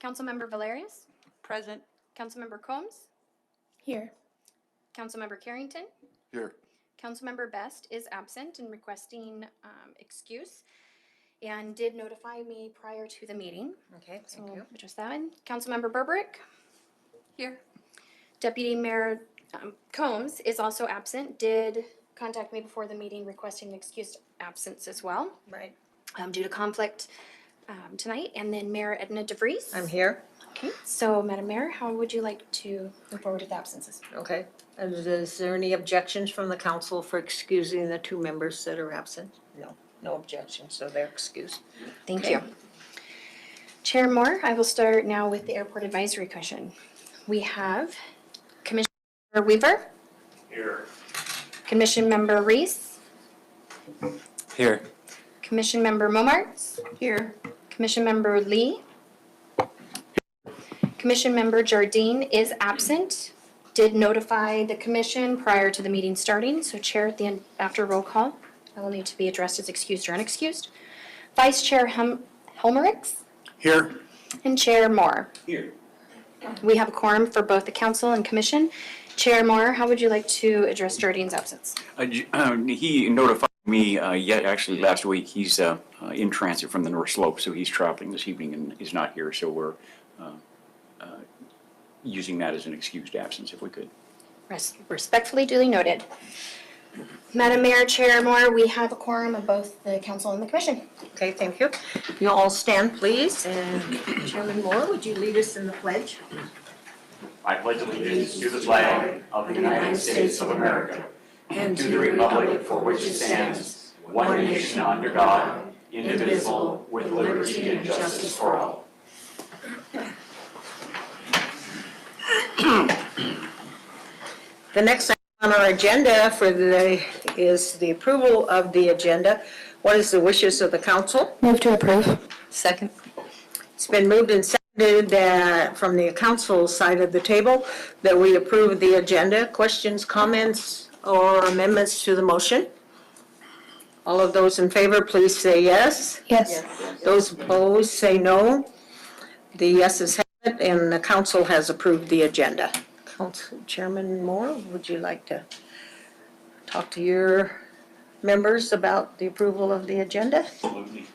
Councilmember Valerius, Present. Councilmember Combs, Here. Councilmember Carrington, Here. Councilmember Best is absent and requesting excuse and did notify me prior to the meeting. Okay, So thank we'll you. address that one. Councilmember Burbrick, Here. Deputy Mayor Combs is also absent, did contact me before the meeting requesting excused absence as well Right. due to conflict tonight. And then Mayor Edna DeVries. I'm here. Okay, so Madam Mayor, how would you like to move forward with absences? Okay. Is there any objections from the council for excusing the 2 members that are absent? No, no objections, so they're excused. Thank Okay. you. Chair Moore, I will start now with the Airport Advisory Commission. We have Commissioner Weaver, Here. Commission Member Reese, Here. Commission Member Momartz, Here. Commission Member Lee, Commission Member Jardine is absent, did notify the commission prior to the meeting starting, so Chair at the end, after roll call, I will need to be addressed as excused or unexcused. Vice Chair Helmerich Here. and Chair Moore. Here. We have a quorum for both the council and commission. Chair Moore, how would you like to address Jardine's absence? He notified me actually last week. He's in transit from the North Slope, so he's traveling this evening and is not here. So we're using that as an excused absence if we could. Respectfully duly noted. Madam Mayor, Chair Moore, we have a quorum of both the council and the commission. Okay, thank you. You all stand, please, and Chairman Moore, would you lead us in the pledge? I pledge allegiance to the flag of the United States of America and to the republic for which it stands, one nation under God, indivisible, with liberty and justice for all. The next item on our agenda is the approval of the agenda. What is the wishes of the council? Move to approve. Second. It's been moved and seconded from the council side of the table that we approve the agenda. Questions, comments, or amendments to the motion? All of those in favor, please say yes. Yes. Those opposed, say no. The yeses have it, and the council has approved the agenda. Council Chairman Moore, would you like to talk to your members about the approval of the agenda? Absolutely.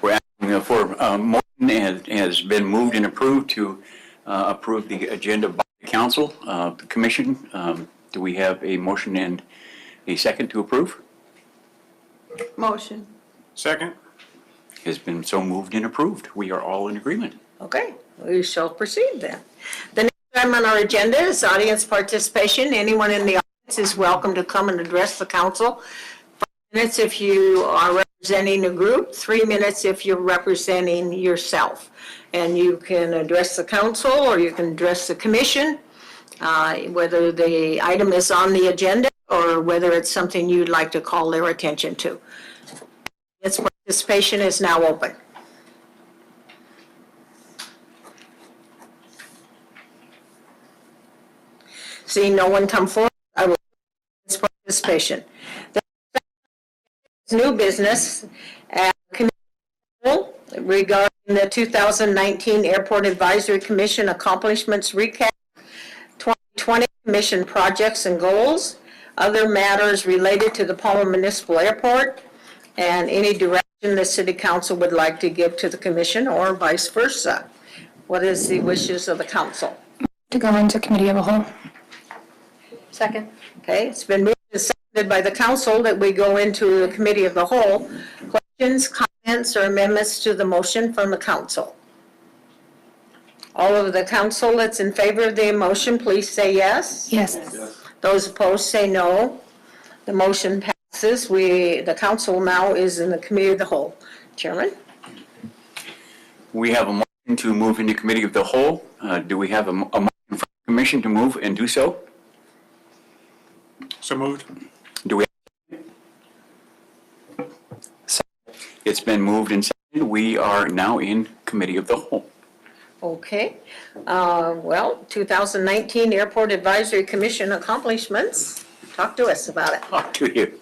We're asking for motion has been moved and approved to approve the agenda by the council, the commission. Do we have a motion and a second to approve? Motion. Second. Has been so moved and approved. We are all in agreement. Okay, we shall proceed then. The next item on our agenda is audience participation. Anyone in the audience is welcome to come and address the council. 5 minutes if you are representing a group, 3 minutes if you're representing yourself. And you can address the council or you can address the commission, whether the item is on the agenda or whether it's something you'd like to call their attention to. Its participation is now open. Seeing no one come forward, I will its participation. The new business at committee regarding the 2019 Airport Advisory Commission accomplishments recap, 2020 commission projects and goals, other matters related to the Palmer Municipal Airport, and any direction the city council would like to give to the commission or vice versa. What is the wishes of the council? To go into committee of a whole. Second. Okay, it's been moved and seconded by the council that we go into a committee of the whole. Questions, comments, or amendments to the motion from the council? All of the council that's in favor of the motion, please say yes. Yes. Those opposed say no. The motion passes. The council now is in the committee of the whole. Chairman? We have a motion to move into committee of the whole. Do we have a motion from the commission to move and do so? So moved. Do we? It's been moved and seconded. We are now in committee of the whole. Okay. Well, 2019 Airport Advisory Commission accomplishments. Talk to us about it. Talk to you.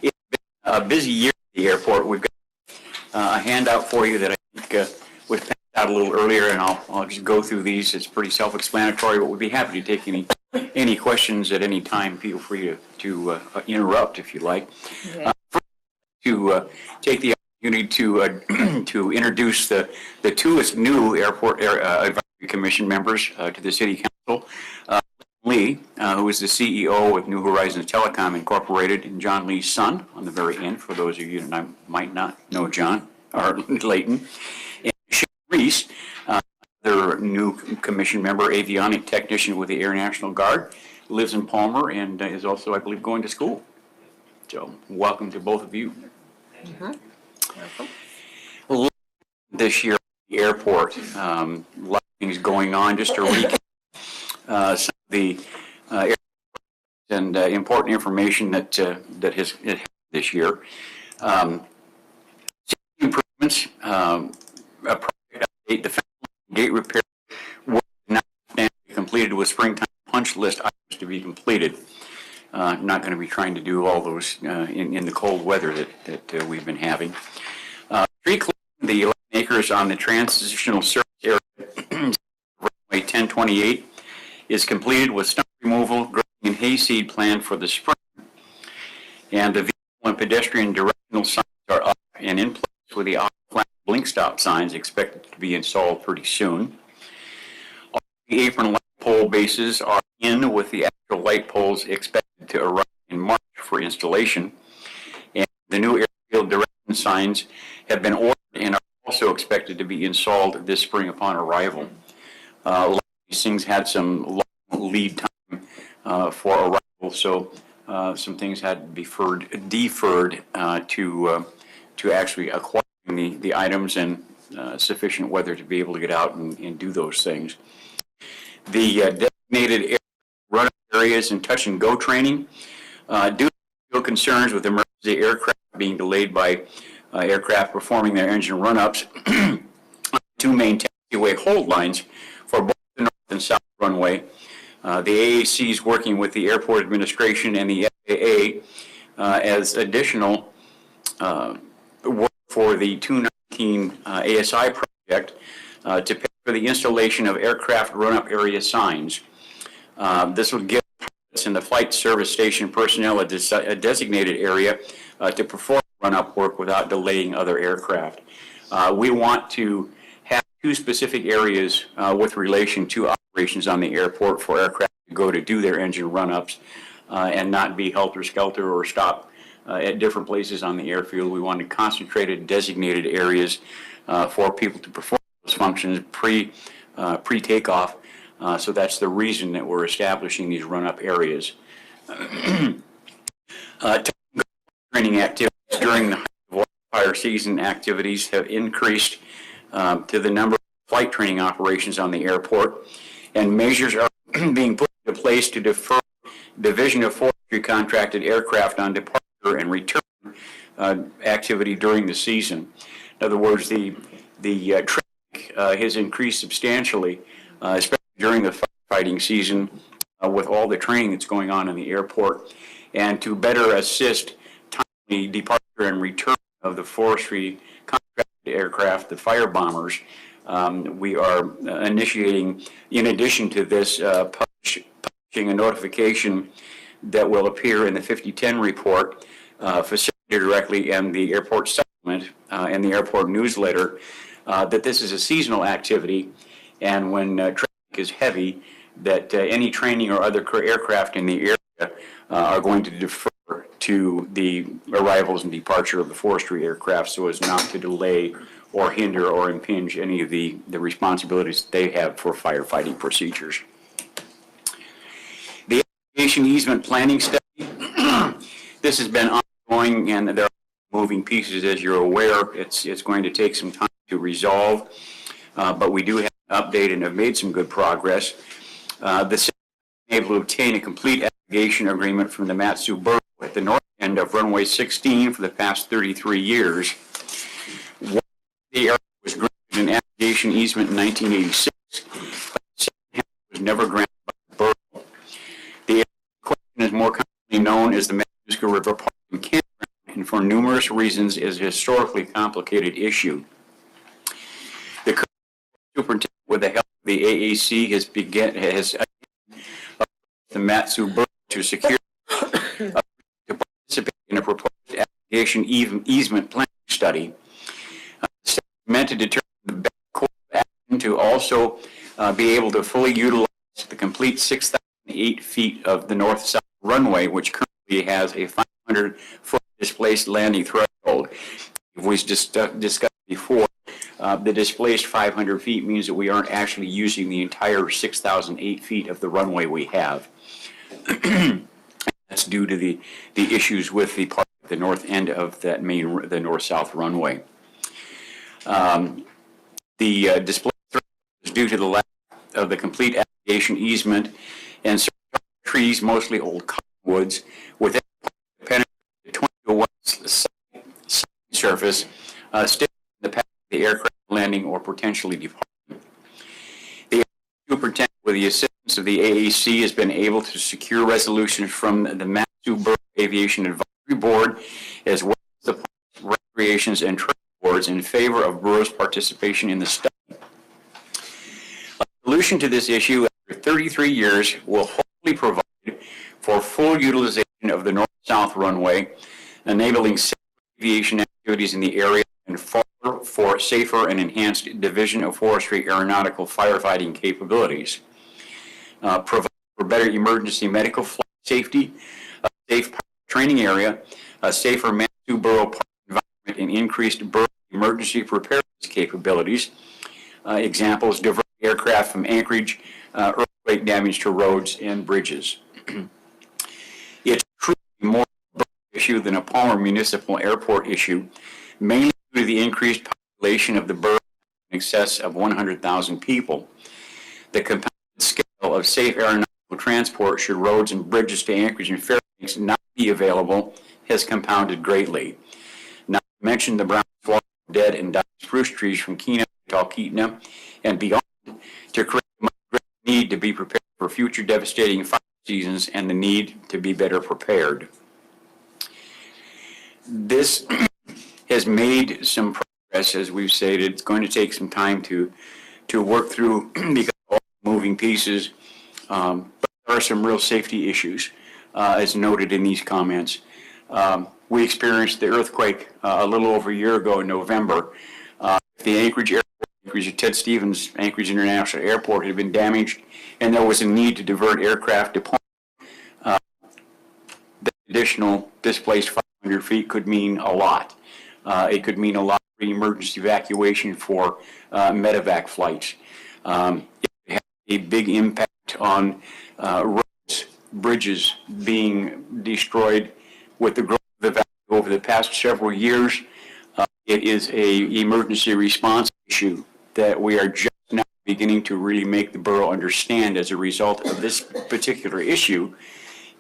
It's been a busy year at the airport. We've got a handout for you that I think was passed out a a little earlier, and I'll just go through these. It's pretty self-explanatory, but we'd be happy to take any questions at any time. Feel free to interrupt if you like. To take the opportunity to introduce the two new Airport Advisory Commission members to the City Council. Lee, who is the CEO of New Horizons Telecom Incorporated, and John Lee's son on the very end, for those of you that might not know John, or Leighton. And Shane Reese, their new commission member, avionic technician with the Air National Guard, lives in Palmer and is also, I believe, going to school. So welcome to both of you. This year at the airport, a lot of things going on. Just to recap some of the and important information that has this year. Improvements, a project update, the gate repair work not completed with springtime punch list items to be completed. Not going to be trying to do all those in the cold weather that we've been having. Tree clearing, the 11 acres on the transitional service area, runway 1028, is completed with stump removal, grading, and hayseed planned for the spring. And the vehicle and pedestrian directional signs are up and in place with the flat blink stop signs expected to be installed pretty soon. All the apron light pole bases are in with the actual light poles expected to arrive in March for installation. And the new airfield direction signs have been ordered and are also expected to be installed this spring upon arrival. A lot of these things had some long lead time for arrival, so some things had to be deferred to actually acquiring the items and sufficient weather to be able to get out and do those things. The designated run-up areas and touch-and-go training, due to concerns with emergency aircraft being delayed by aircraft performing their engine run-ups, two main taxiway hold lines for both the north and south runway. The AAC is working with the airport administration and the FAA as additional work for the 219 ASI project to pay for the installation of aircraft run-up area signs. This will give pilots and the flight service station personnel a designated area to perform run-up work without delaying other aircraft. We want to have two specific areas with relation to operations on the airport for aircraft to go to do their engine run-ups and not be helter-skelter or stop at different places on the airfield. We want concentrated, designated areas for people to perform those functions pre-takeoff. So that's the reason that we're establishing these run-up areas. Training activities during the fire season activities have increased to the number of flight training operations on the airport, and measures are being put into place to defer Division of Forestry contracted aircraft on departure and return activity during the season. In other words, the traffic has increased substantially, especially during the firefighting season with all the training that's going on in the airport, and to better assist timely departure and return of the forestry contracted aircraft, the fire bombers. We are initiating, in addition to this, publishing a notification that will appear in the 5010 report, facilitated directly in the airport supplement and the airport newsletter, that this is a seasonal activity, and when traffic is heavy, that any training or other aircraft in the area are going to defer to the arrivals and departure of the forestry aircraft so as not to delay or hinder or impinge any of the responsibilities they have for firefighting procedures. The aviation easement planning study, this has been ongoing and there are moving pieces, as you're aware. It's going to take some time to resolve, but we do have an update and have made some good progress. The city was able to obtain a complete aggregation agreement from the Matsu Borough at the north end of runway 16 for the past 33 years. The area was granted an aggregation easement in 1986, but the second half was never granted by the borough. The area question is more commonly known as the Matanuska River Park and Campground, and for numerous reasons is a historically complicated issue. The current the AAC has the Matsu Borough to secure to participate in a proposed application easement planning study. Meant to determine the best course of action to also be able to fully utilize the complete 6,008 feet of the north-south runway, which currently has a 500-foot displaced landing threshold. As we discussed before, the displaced 500 feet means that we aren't actually using the entire 6,008 feet of the runway we have. That's due to the issues with the part at the north end of that the north-south runway. The display is due to the lack of the complete application easement and certain trees, mostly old cottonwoods, within the penetrated 20 to 1 surface, still in the path of the aircraft landing or potentially departing. The superintendent, with the assistance of the AAC, has been able to secure resolutions from the Matsu Borough Aviation Advisory Board, as well as the Recreations and Trail Boards, in favor of borough's participation in the study. A solution to this issue after 33 years will hopefully provide for full utilization of the north-south runway, enabling safe aviation activities in the area and for safer and enhanced Division of Forestry aeronautical firefighting capabilities. Provide for better emergency medical flight safety, a safe training area, a safer Matsu Borough Park environment, and increased borough emergency preparedness capabilities. Examples: divert aircraft from Anchorage, earthquake damage to roads and bridges. It's truly more a borough issue than a Palmer Municipal Airport issue, mainly due to the increased population of the borough in excess of 100,000 people. The compounded scale of safe aeronautical transport, should roads and bridges to Anchorage and Fairbanks not be available, has compounded greatly. Not to mention the brown swallow dead and dying spruce trees from Kena to Talkeetna and beyond, to create a great need to be prepared for future devastating fire seasons and the need to be better prepared. This has made some progress, as we've stated. It's going to take some time to work through because of all the moving pieces, but there are some real safety issues, as noted in these comments. We experienced the earthquake a little over a year ago in November. The Anchorage Airport, Anchorage Ted Stevens Anchorage International Airport, had been damaged, and there was a need to divert aircraft deployment. The additional displaced 500 feet could mean a lot. It could mean a lot for emergency evacuation for medevac flights. It had a big impact on roads, bridges being destroyed with the growth of the valley over the past several years. It is an emergency response issue that we are just now beginning to really make the borough understand as a result of this particular issue,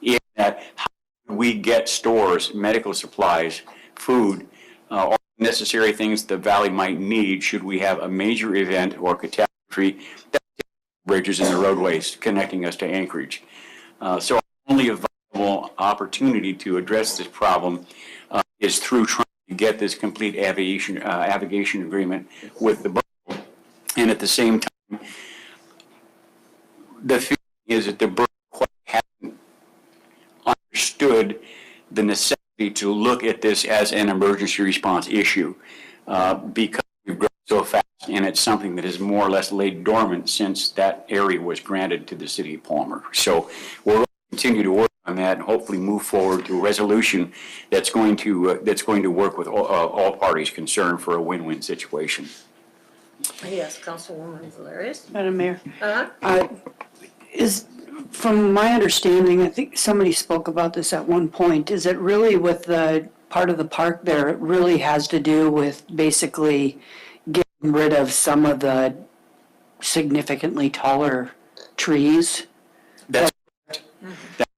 in that how we get stores, medical supplies, food, all necessary things the valley might need should we have a major event or catastrophe that bridges and the roadways connecting us to Anchorage. So only a viable opportunity to address this problem is through trying to get this complete aviation agreement with the borough. And at the same time, the feeling is that the borough quite hasn't understood the necessity to look at this as an emergency response issue because we've grown so fast, and it's something that has more or less laid dormant since that area was granted to the city of Palmer. So we're going to continue to work on that and hopefully move forward to a resolution that's going to work with all parties concerned for a win-win situation. Yes, Councilwoman Valerius. Madam Mayor, Uh-huh. from my understanding, I think somebody spoke about this at one point, is it really with the part of the park there, it really has to do with basically getting rid of some of the significantly taller trees? That's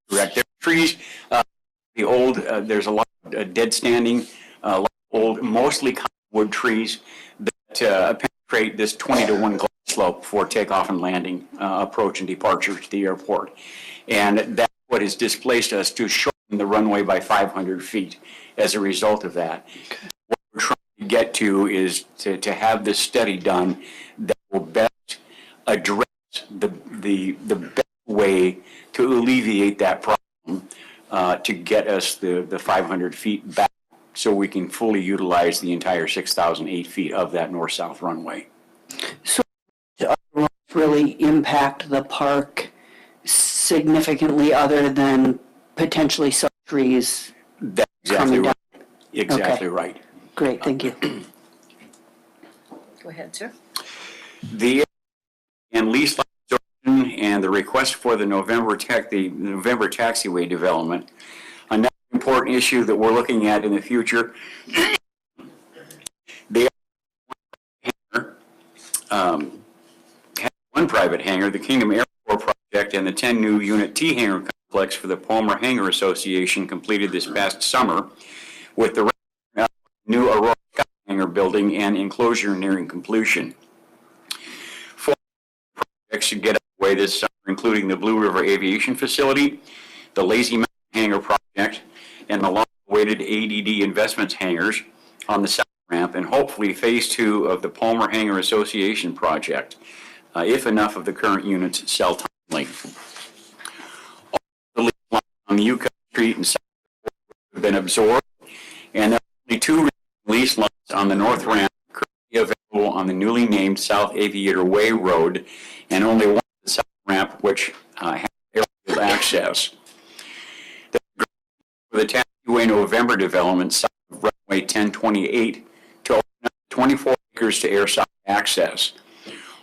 correct. There are trees, there's a lot of dead standing, a lot of old, mostly cottonwood trees that penetrate this 20 to 1 glide slope for takeoff and landing, approach and departure to the airport. And that's what has displaced us to shorten the runway by 500 feet as a result of that. What we're trying to get to is to have this study done that will best address the best way to alleviate that problem, to get us the 500 feet back so we can fully utilize the entire 6,008 feet of that north-south runway. Really impact the park significantly other than potentially some trees? That's exactly Coming down. right. Exactly Okay. right. Great, thank you. Go ahead, sir. The and lease line and the request for the November taxiway development. Another important issue that we're looking at in the future. They have one private hangar, the Kingdom Airport project, and the 10 new unit T hangar complex for the Palmer Hangar Association completed this past summer, with the new Aurora Sky Hangar building and enclosure nearing completion. Four projects should get underway this summer, including the Blue River Aviation Facility, the Lazy Mountain Hangar project, and the long-awaited ADD Investments hangars on the south ramp, and hopefully phase 2 of the Palmer Hangar Association project, if enough of the current units sell timely. All the lease lines on the Yukon Street and south have been absorbed, and there are only 2 lease lines on the north ramp currently available on the newly named South Aviator Way Road, and only one on the south ramp which has airfield access. For the taxiway November development south of runway 1028 to open up 24 acres to airside access.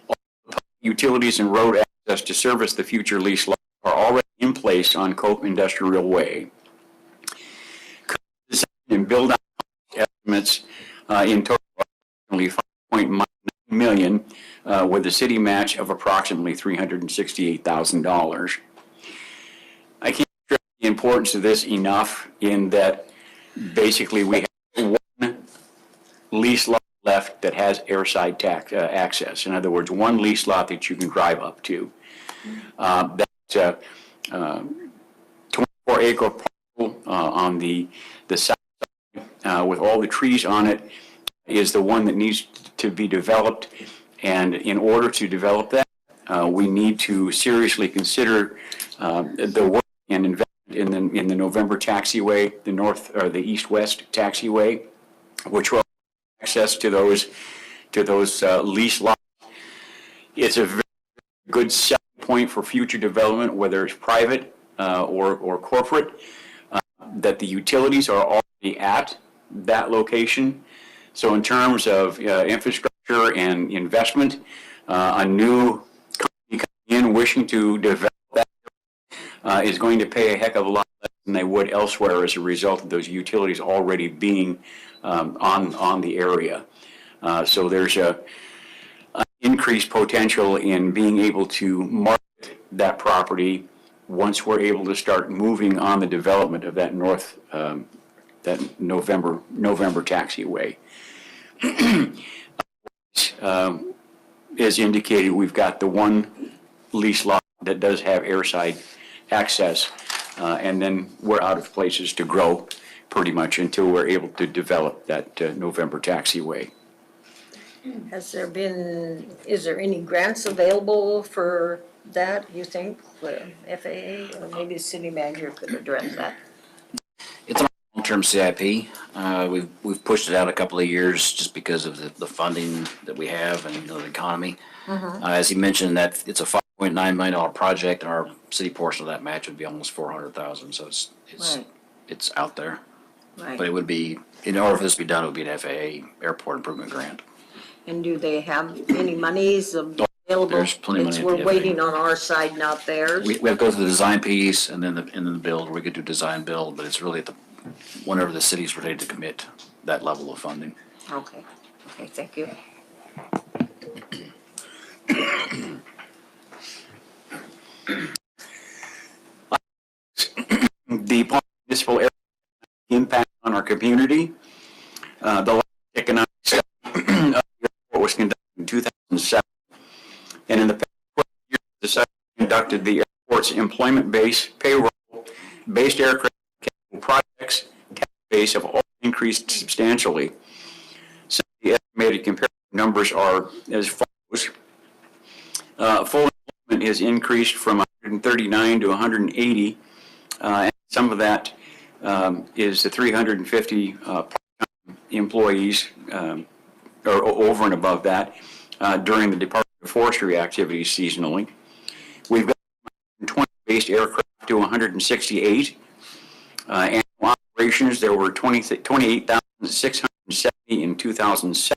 All the utilities and road access to service the future lease lot are already in place on Cope Industrial Way. Design and build out estimates in total approximately $5.9 million, with a city match of approximately $368,000. I can't stress the importance of this enough, in that basically we have one lease lot left that has airside access. In other words, one lease lot that you can drive up to. That's a 24-acre parcel on the south side with all the trees on it is the one that needs to be developed. And in order to develop that, we need to seriously consider the work and investment in the November taxiway, the north or the east-west taxiway, which will have access to those lease lots. It's a very good selling point for future development, whether it's private or corporate, that the utilities are already at that location. So in terms of infrastructure and investment, a new company coming in wishing to develop that is going to pay a heck of a lot less than they would elsewhere as a result of those utilities already being on the area. So there's an increased potential in being able to market that property once we're able to start moving on the development of that that November taxiway. As indicated, we've got the one lease lot that does have airside access, and then we're out of places to grow pretty much until we're able to develop that November taxiway. Is there any grants available for that, you think, for FAA, or maybe the city manager could address that? It's a long-term CIP. We've pushed it out a couple of years just because of the funding that we have and the economy. As he mentioned, that it's a $5.9 million project, and our city portion of that match would be almost $400,000. So Right. it's out there. Right. But it would be, in order for this to be done, it would be an FAA airport improvement grant. And do they have any monies available? There's plenty of money at the We're FAA. waiting on our side, not theirs. We have to go through the design piece and then the build. We could do design build, but it's really whenever the city's ready to commit that level of funding. Okay, thank you. The Palmer Municipal Area impact on our community. The last economic study of the airport was conducted in 2007, and in the past 12 years, the study conducted the airport's employment-based, payroll-based aircraft capital projects tax base have all increased substantially. Some of the estimated comparative numbers are as follows. Full employment enrollment has increased from 139 to 180. And some of that is the 350 part-time employees, or over and above that, during the Department of Forestry activities seasonally. We've got 20 based aircraft to 168. Annual operations, there were 28,670 in 2007,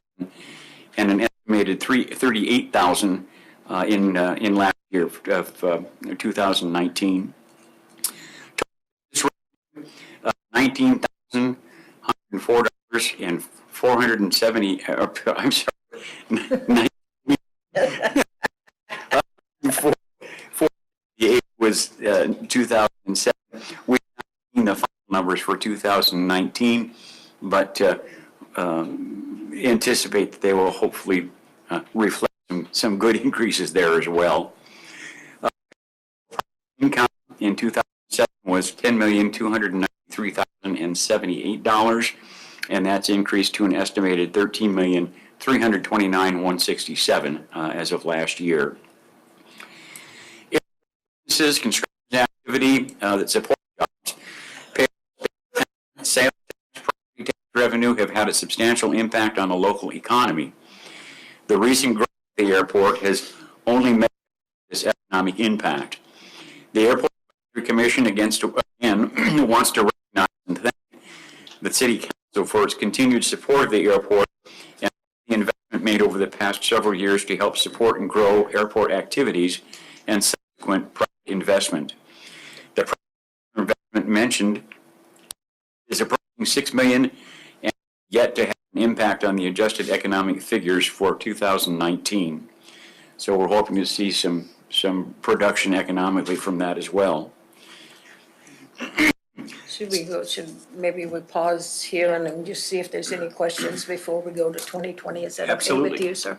and an estimated 38,000 in last year of 2019. $19,104 and 470. I'm sorry. 448 was 2007. We've not seen the final numbers for 2019, but anticipate that they will hopefully reflect some good increases there as well. Income in 2007 was $10,293,078, and that's increased to an estimated $13,329,167 as of last year. Businesses, construction activity that support jobs, sales tax, property tax revenue have had a substantial impact on the local economy. The recent growth of the airport has only made this economic impact. The Airport Commission again wants to recognize and thank the City Council for its continued support of the airport and the investment made over the past several years to help support and grow airport activities and subsequent private investment. The private investment mentioned is approaching $6 million and yet to have an impact on the adjusted economic figures for 2019. So we're hoping to see some production economically from that as well. Should maybe we pause here and then just see if there's any questions before we go to 2020? Is that okay with Absolutely. you, sir?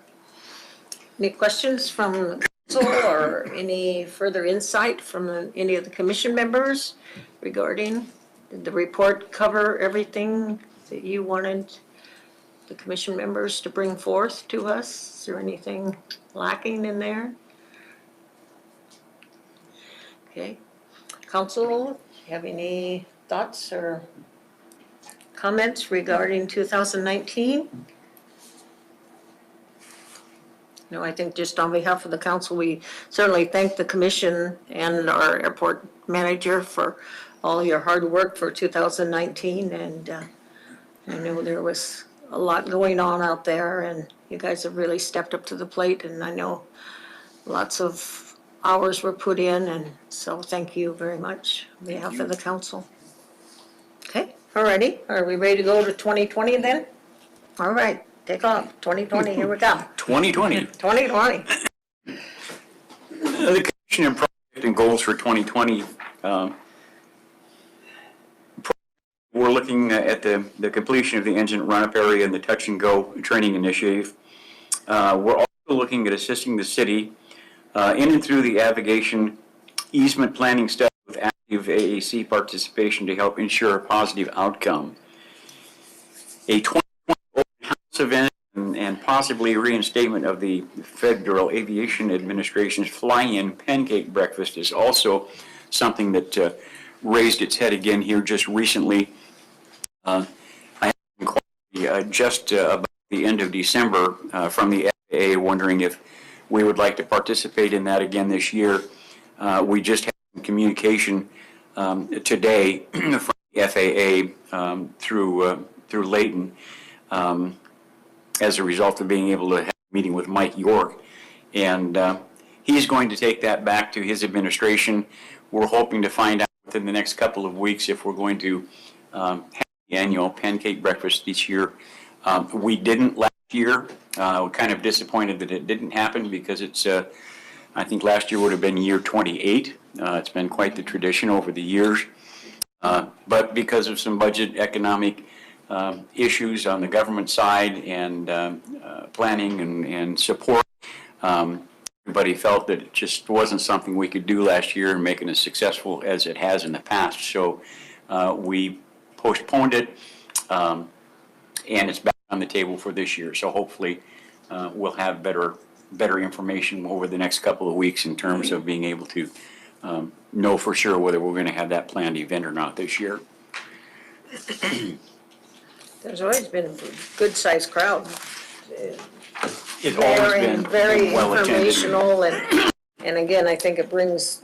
Any questions from the council or any further insight from any of the commission members regarding, did the report cover everything that you wanted the commission members to bring forth to us? Is there anything lacking in there? Okay. Council, you have any thoughts or comments regarding 2019? No, I think just on behalf of the council, we certainly thank the commission and our airport manager for all your hard work for 2019. And I know there was a lot going on out there and you guys have really stepped up to the plate, and I know lots of hours were put in, and so thank you very much on behalf of the council. Okay, all righty. Are we ready to go to 2020 then? All right, take off. 2020, here we go. 2020. 2020. The commission and project and goals for 2020. We're looking at the completion of the engine run-up area and the touch and go training initiative. We're also looking at assisting the city in and through the avigation easement planning study with active AAC participation to help ensure a positive outcome. A 2020 open house event and possibly reinstatement of the Federal Aviation Administration's fly-in pancake breakfast is also something that raised its head again here just recently. I had inquiry just about the end of December from the FAA wondering if we would like to participate in that again this year. We just had communication today from the FAA through Leighton as a result of being able to have a meeting with Mike York. And he's going to take that back to his administration. We're hoping to find out within the next couple of weeks if we're going to have the annual pancake breakfast this year. We didn't last year. We're kind of disappointed that it didn't happen because it's, I think last year would have been year 28. It's been quite the tradition over the years. But because of some budget economic issues on the government side and planning and support, everybody felt that it just wasn't something we could do last year and make it as successful as it has in the past. So we postponed it, and it's back on the table for this year. So hopefully we'll have better better information over the next couple of weeks in terms of being able to know for sure whether we're going to have that planned event or not this year. There's always been a good-sized crowd. It's always been Very well attended. informational, and again, I think it brings,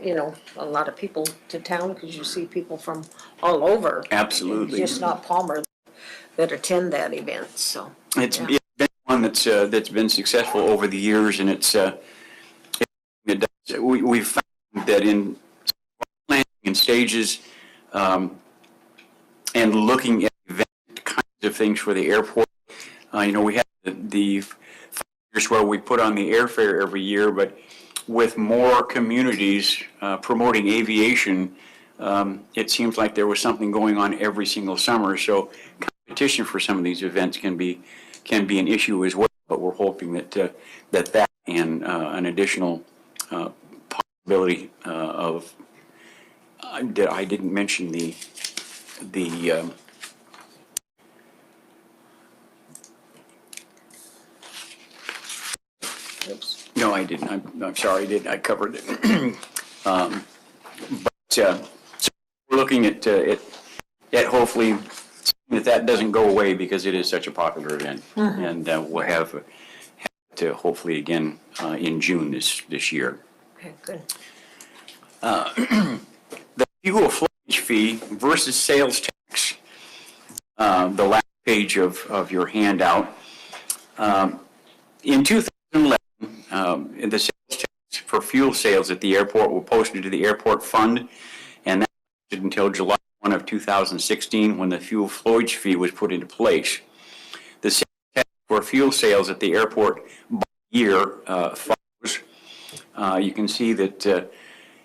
a lot of people to town, because you see people from all over. Absolutely. Just not Palmer that attend that event, so. It's been one that's been successful over the years, and we've found that in planning and stages, and looking at event kinds of things for the airport, we have the years where we put on the airfare every year, but with more communities promoting aviation, it seems like there was something going on every single summer. So competition for some of these events can be an issue as well. But we're hoping that that and an additional possibility of that I didn't mention the Oops. No, I didn't. I'm sorry, I didn't. I covered it. So we're looking at hopefully that doesn't go away because it is such a popular event. And we'll have to hopefully again in June this year. Okay, good. The fuel flowage fee versus sales tax, the last page of your handout. In 2011, the sales tax for fuel sales at the airport were posted to the airport fund, and that lasted until July 1 of 2016 when the fuel flowage fee was put into place. The sales tax for fuel sales at the airport by year follows. You can see that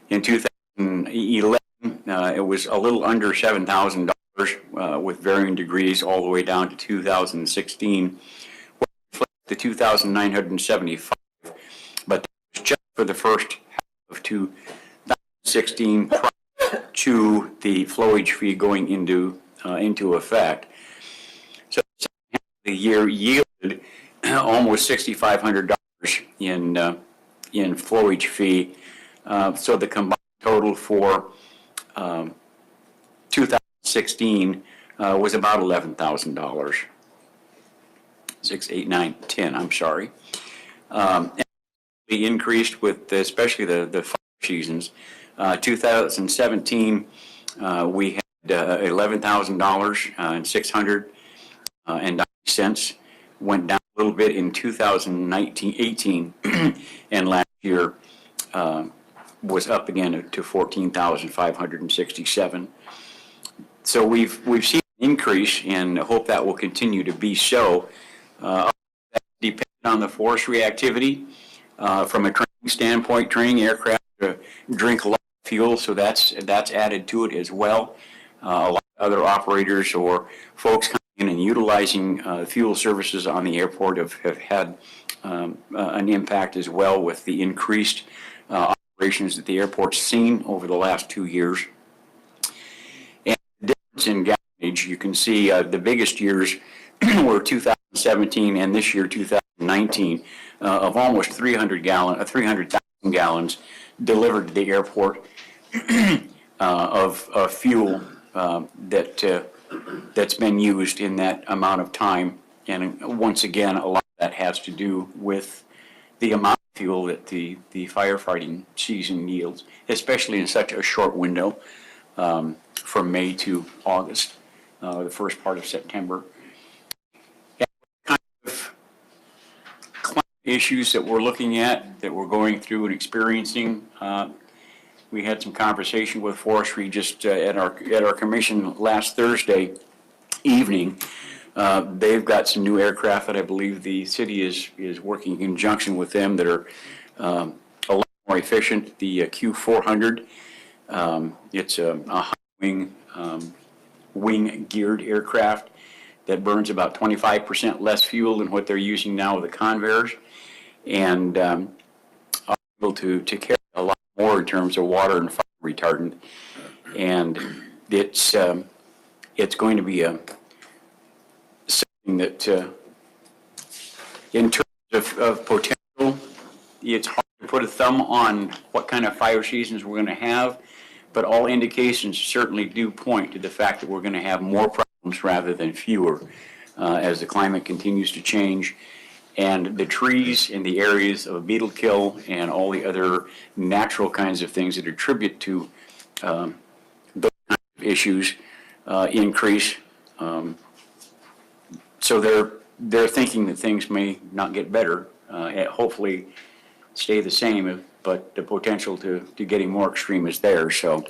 in 2011 it was a little under $7,000 with varying degrees all the way down to 2016. The 2,975, but that was just for the first half of 2016 prior to the flowage fee going into effect. So the second half of the year yielded almost $6,500 in flowage fee. So the combined total for 2016 was about $11,000. 6, 8, 9, 10, I'm sorry. And we increased with especially the fire seasons. 2017, we had $11,000 and $690. Went down a little bit in 2018, and last year was up again to $14,567. So we've seen an increase, and hope that will continue to be so. That depends on the forestry activity. From a training standpoint, training aircraft drink a lot of fuel, so that's added to it as well. A lot of other operators or folks coming in and utilizing fuel services on the airport have had an impact as well with the increased operations that the airport's seen over the last 2 years. And the difference in gallonage, you can see the biggest years were 2017 and this year 2019 of almost 300,000 gallons delivered to the airport of fuel that's been used in that amount of time. And once again, a lot of that has to do with the amount of fuel that the firefighting season yields, especially in such a short window from May to August, the first part of September. Issues that we're looking at, that we're going through and experiencing. We had some conversation with forestry just at our commission last Thursday evening. They've got some new aircraft that I believe the city is working in conjunction with them that are a lot more efficient. The Q400, it's a high wing geared aircraft that burns about 25% less fuel than what they're using now with the Convair's, and are able to carry a lot more in terms of water and fire retardant. And it's going to be something that in terms of potential It's hard to put a thumb on what kind of fire seasons we're going to have, but all indications certainly do point to the fact that we're going to have more problems rather than fewer as the climate continues to change. And the trees in the areas of beetle kill and all the other natural kinds of things that attribute to those kinds of issues increase. So they're thinking that things may not get better, hopefully stay the same, but the potential to getting more extreme is there. So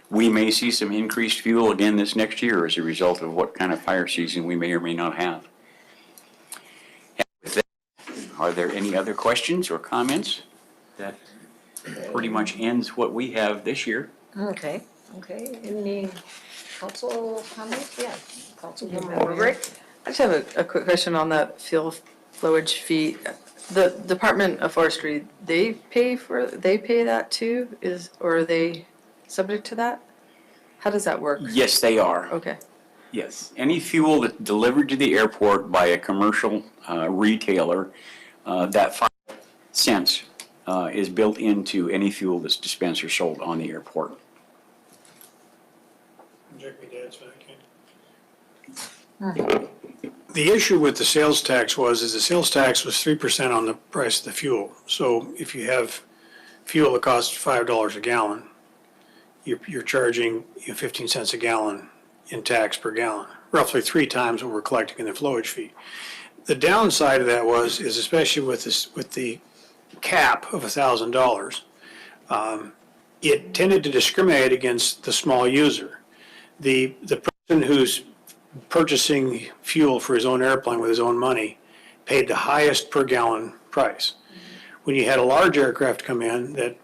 we may see some increased fuel again this next year as a result of what kind of fire season we may or may not have. And with that, are there any other questions or comments? That pretty much ends what we have this year. Okay. Any council comments? Yeah, Councilwoman Rick? I just have a quick question on that fuel flowage fee. The Department of Forestry, they pay that too, or are they subject to that? How does that work? Yes, they are. Okay. Yes. Any fuel that's delivered to the airport by a commercial retailer, that 5 cents is built into any fuel that's dispensed or sold on the airport. The issue with the sales tax is the sales tax was 3% on the price of the fuel. So if you have fuel that costs $5 a gallon, you're charging 15 cents a gallon in tax per gallon, roughly 3 times what we're collecting in the flowage fee. The downside of that is especially with the cap of $1,000, it tended to discriminate against the small user. The person who's purchasing fuel for his own airplane with his own money paid the highest per gallon price. When you had a large aircraft come in that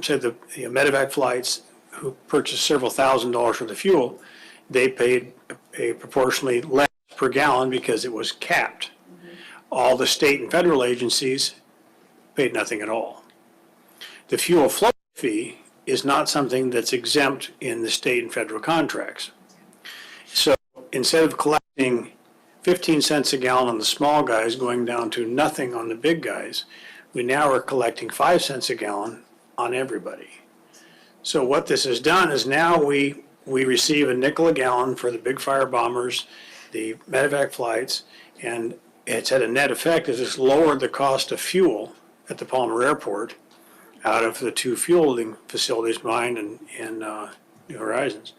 said the medevac flights who purchased several $1,000s worth of fuel, they paid a proportionally less per gallon because it was capped. All the state and federal agencies paid nothing at all. The fuel flow fee is not something that's exempt in the state and federal contracts. So instead of collecting 15 cents a gallon on the small guys going down to nothing on the big guys, we now are collecting 5 cents a gallon on everybody. So what this has done is now we receive a nickel a gallon for the big fire bombers, the medevac flights, and it's had a net effect as it's lowered the cost of fuel at the Palmer Airport out of the 2 fueling facilities, mine and New Horizons,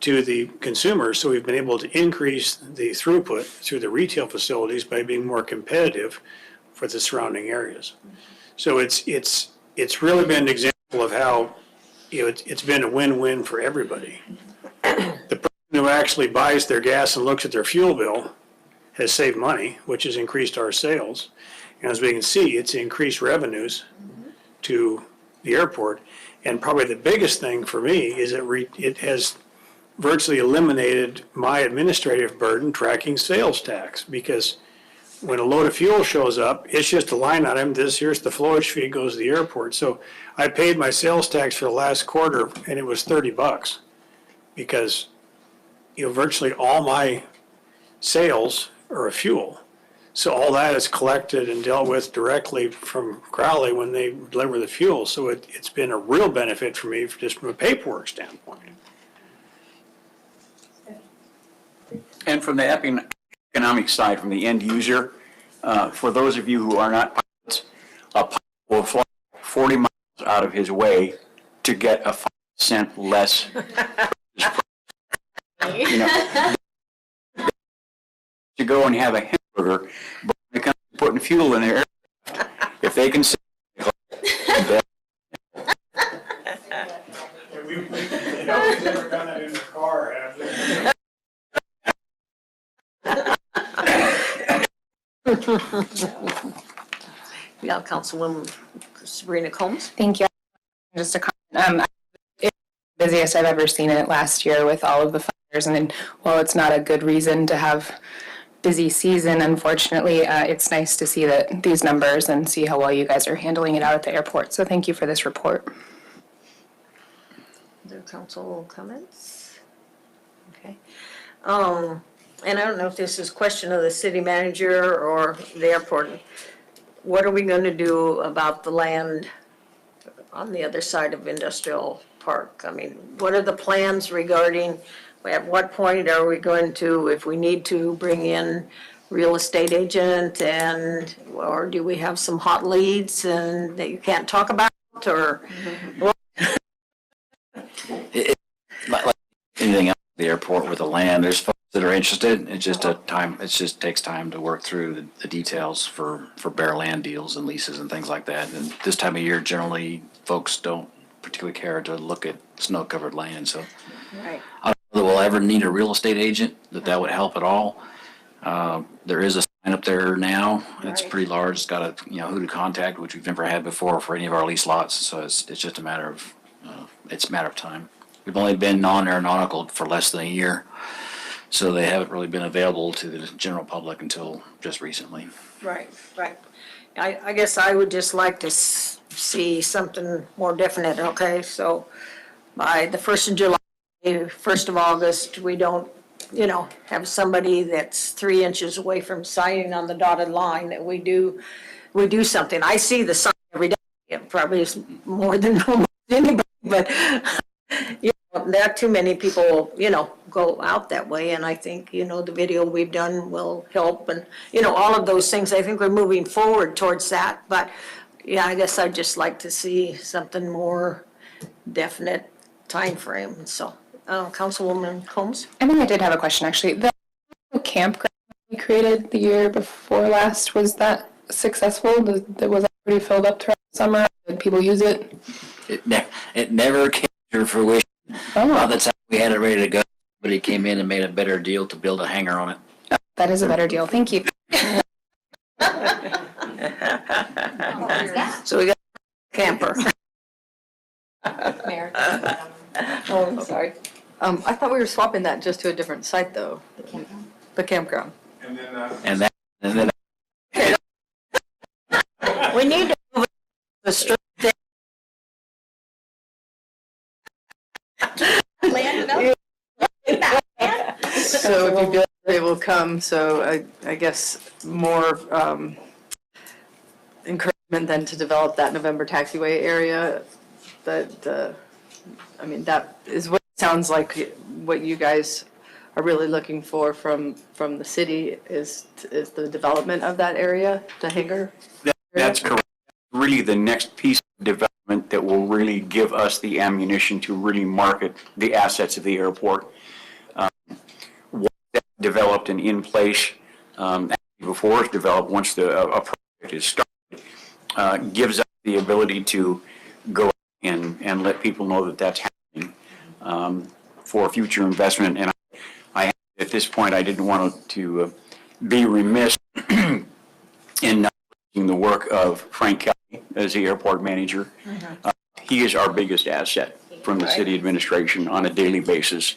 to the consumers. So we've been able to increase the throughput through the retail facilities by being more competitive for the surrounding areas. So it's really been an example of how it's been a win-win for everybody. The person who actually buys their gas and looks at their fuel bill has saved money, which has increased our sales. And as we can see, it's increased revenues to the airport. And probably the biggest thing for me is it has virtually eliminated my administrative burden tracking sales tax, because when a load of fuel shows up, it's just a line item. Here's the flowage fee, goes to the airport. So I paid my sales tax for the last quarter and it was $30 because virtually all my sales are a fuel. So all that is collected and dealt with directly from Crowley when they deliver the fuel. So it's been a real benefit for me just from a paperwork standpoint. And from the economic side, from the end user, for those of you who are not pilots, a pilot will fly 40 miles out of his way to get a 5 cent less. To go and have a hamburger, but when it comes to putting fuel in their aircraft, if they can save Nobody's ever done that in the car, have they? Yeah, Councilwoman Sabrina Combs. Thank you. Just a comment. It's the busiest I've ever seen it last year with all of the fires. And while it's not a good reason to have busy season, unfortunately, it's nice to see that these numbers and see how well you guys are handling it out at the airport. So thank you for this report. Other council comments? Okay. And I don't know if this is a question of the city manager or the airport. what are we going to do about the land on the other side of Industrial Park? I mean, what are the plans regarding, at what point are we going to, if we need to, bring in real estate agent and, or do we have some hot leads and that you can't talk about, or? Like anything else at the airport with the land, there's folks that are interested. It's just it just takes time to work through the details for bare land deals and leases and things like that. And this time of year, generally, folks don't particularly care to look at snow-covered land, so. Right. I don't know that we'll ever need a real estate agent, that would help at all. There is a sign up there now. It's Right. pretty large. It's got who to contact, which we've never had before for any of our lease lots. So it's just a matter of, it's a matter of time. We've only been non-aeronautical for less than a year, so they haven't really been available to the general public until just recently. Right, right. I guess I would just like to see something more definite, okay? So by the 1st of July, 1st of August, we don't, have somebody that's 3 inches away from signing on the dotted line, that we do something. I see the sign every day. It probably is more than almost anybody, but not too many people, go out that way. And I think, the video we've done will help, and, all of those things. I think we're moving forward towards that. But, yeah, I guess I'd just like to see something more definite timeframe. So, Councilwoman Combs? I think I did have a question, actually. The campground we created the year before last, was that successful? Was that pretty filled up throughout the summer? Did people use it? It never came to fruition. By Oh, the time we had it ready to go, somebody came in and made a better deal to build a hangar on it. that is a better deal. Thank you. So we got camper. Mayor. Oh, I'm sorry. I thought we were swapping that just to a different site, though. The campground. And then We need to move it to the street. Land development. So if you feel they will come, so I guess more encouragement then to develop that November taxiway area. That, that is what it sounds like what you guys are really looking for from the city is the development of that area, the hangar. That's correct. Really, the next piece of development that will really give us the ammunition to really market the assets of the airport. Once that's developed and in place, actually before it's developed, once a project is started, gives us the ability to go and let people know that that's happening for future investment. And I at this point, I didn't want to be remiss in not mentioning the work of Frank Kelly as the airport manager. He is our biggest asset from the city administration on a daily basis.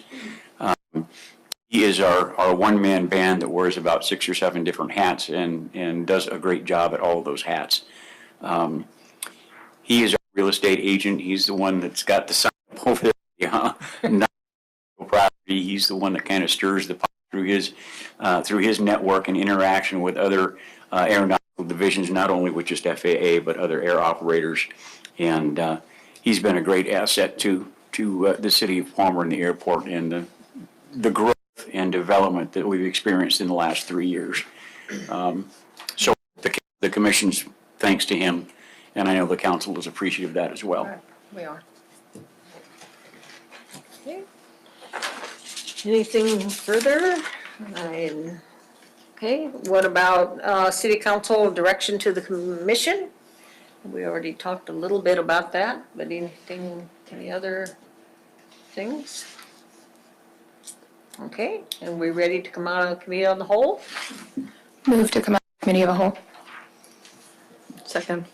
He is our one-man band that wears about 6 or 7 different hats and does a great job at all of those hats. He is our real estate agent. He's the one that's got the sign up over there. Property. He's the one that kind of stirs the pot through his network and interaction with other aeronautical divisions, not only with just FAA, but other air operators. And he's been a great asset to the city of Palmer and the airport and the growth and development that we've experienced in the last 3 years. So the commission's thanks to him, and I know the council is appreciative of that as well. We are. Anything further? Okay, what about city council direction to the commission? We already talked a little bit about that, but any other things? Okay, and we ready to come out of the committee on the whole? Move to come out of committee of a whole. Second.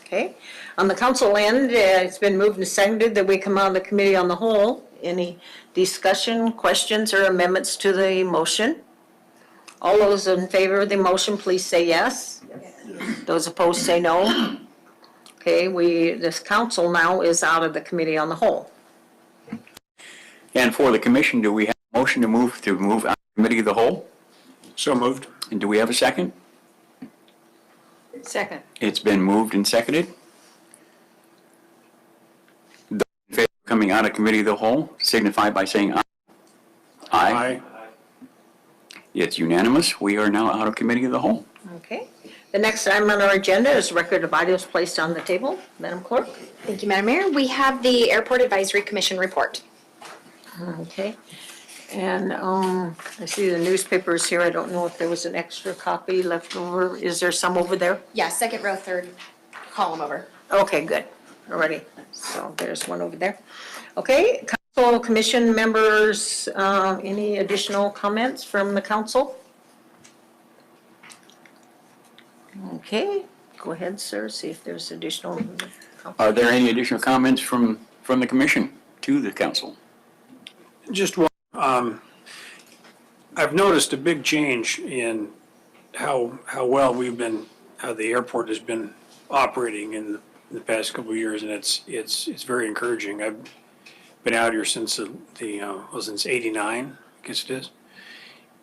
Okay, on the council end, it's been moved and seconded that we come out of the committee on the whole. Any discussion, questions, or amendments to the motion? All those in favor of the motion, please say yes. Those opposed, say no. Okay, this council now is out of the committee on the whole. And for the commission, do we have a motion to move out of committee of the whole? So moved. And do we have a second? Second. It's been moved and seconded. Those in favor of coming out of committee of the whole signify by saying aye. Aye. It's unanimous. We are now out of committee of the whole. Okay. The next item on our agenda is record of items placed on the table. Madam Clerk? Thank you, Madam Mayor. We have the Airport Advisory Commission report. Okay. And I see the newspapers here. I don't know if there was an extra copy left over. Is there some over there? Yeah, second row, third column over. Okay, good. Alrighty. So there's one over there. Okay, council commission members, any additional comments from the council? Okay, go ahead, sir, see if there's additional. Are there any additional comments from the commission to the council? Just one, I've noticed a big change in how well how the airport has been operating in the past couple of years, and it's very encouraging. I've been out here since since '89, I guess it is.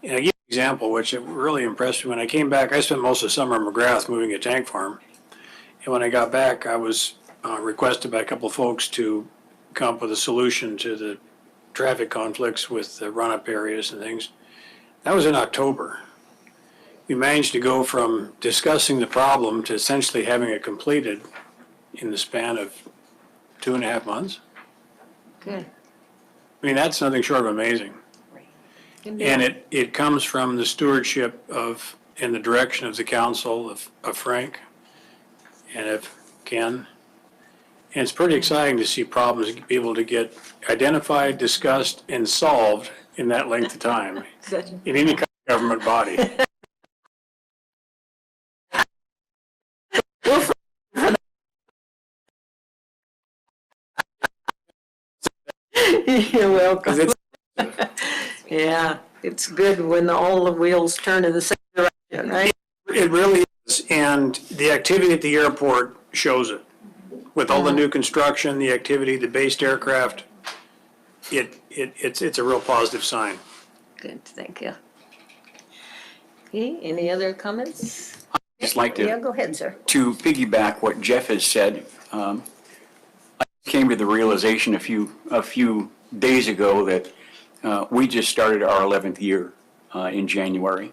And I give you an example, which really impressed me. When I came back, I spent most of the summer in McGrath moving a tank farm. And when I got back, I was requested by a couple of folks to come up with a solution to the traffic conflicts with the run-up areas and things. That was in October. We managed to go from discussing the problem to essentially having it completed in the span of 2.5 months. Good. I mean, that's nothing short of amazing. And it comes from the stewardship of, and the direction of the council of Frank and of Ken. And it's pretty exciting to see problems be able to get identified, discussed, and solved in that length of time Good. in any kind of government body. You're welcome. 'Cause it's, Yeah, it's good when all the wheels turn in the same direction, right? it really is, and the activity at the airport shows it. With all the new construction, the activity, the based aircraft, it's a real positive sign. Good, thank you. Okay, any other comments? Just like Yeah, to go ahead, sir. piggyback what Jeff has said. I came to the realization a few days ago that we just started our 11th year in January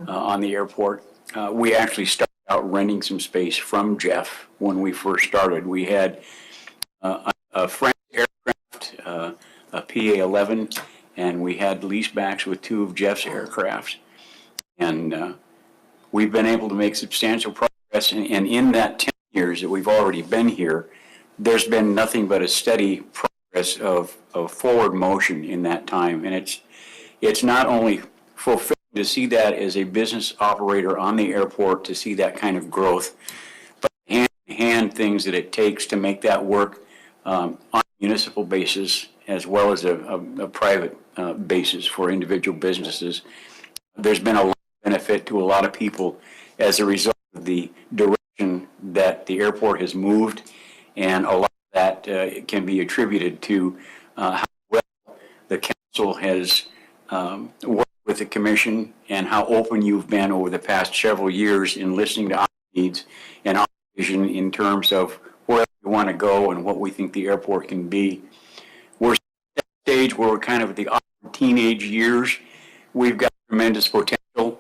on the airport. We actually started out renting some space from Jeff when we first started. We had a French aircraft, a PA-11, and we had leasebacks with 2 of Jeff's aircraft. And we've been able to make substantial progress, and in that 10 years that we've already been here, there's been nothing but a steady progress of forward motion in that time. And it's not only fulfilling to see that as a business operator on the airport, to see that kind of growth, but hand things that it takes to make that work on a municipal basis as well as a private basis for individual businesses. There's been a lot of benefit to a lot of people as a result of the direction that the airport has moved, and a lot of that can be attributed to how well the council has worked with the commission and how open you've been over the past several years in listening to our needs and our vision in terms of where we want to go and what we think the airport can be. We're at that stage where we're kind of at the teenage years. We've got tremendous potential.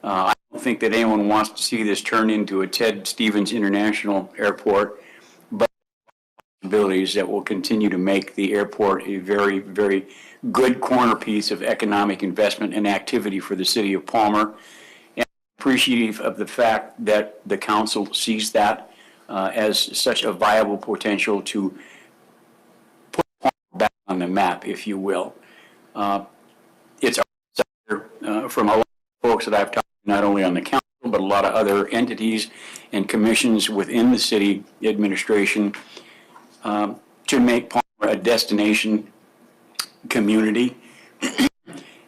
I don't think that anyone wants to see this turn into a Ted Stevens International Airport, but abilities that will continue to make the airport a very, very good corner piece of economic investment and activity for the city of Palmer. And appreciative of the fact that the council sees that as such a viable potential to put Palmer back on the map, if you will. It's from a lot of folks that I've talked to, not only on the council, but a lot of other entities and commissions within the city administration, to make Palmer a destination community.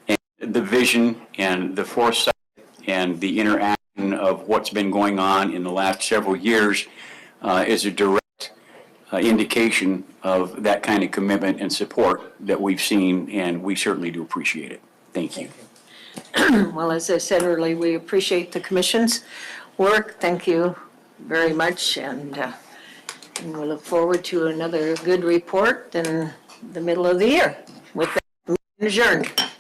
And the vision and the foresight and the interaction of what's been going on in the last several years is a direct indication of that kind of commitment and support that we've seen, and we certainly do appreciate it. Thank you. Well, as I said earlier, we appreciate the commission's work. Thank you very much, and we look forward to another good report in the middle of the year. With that, meeting adjourned.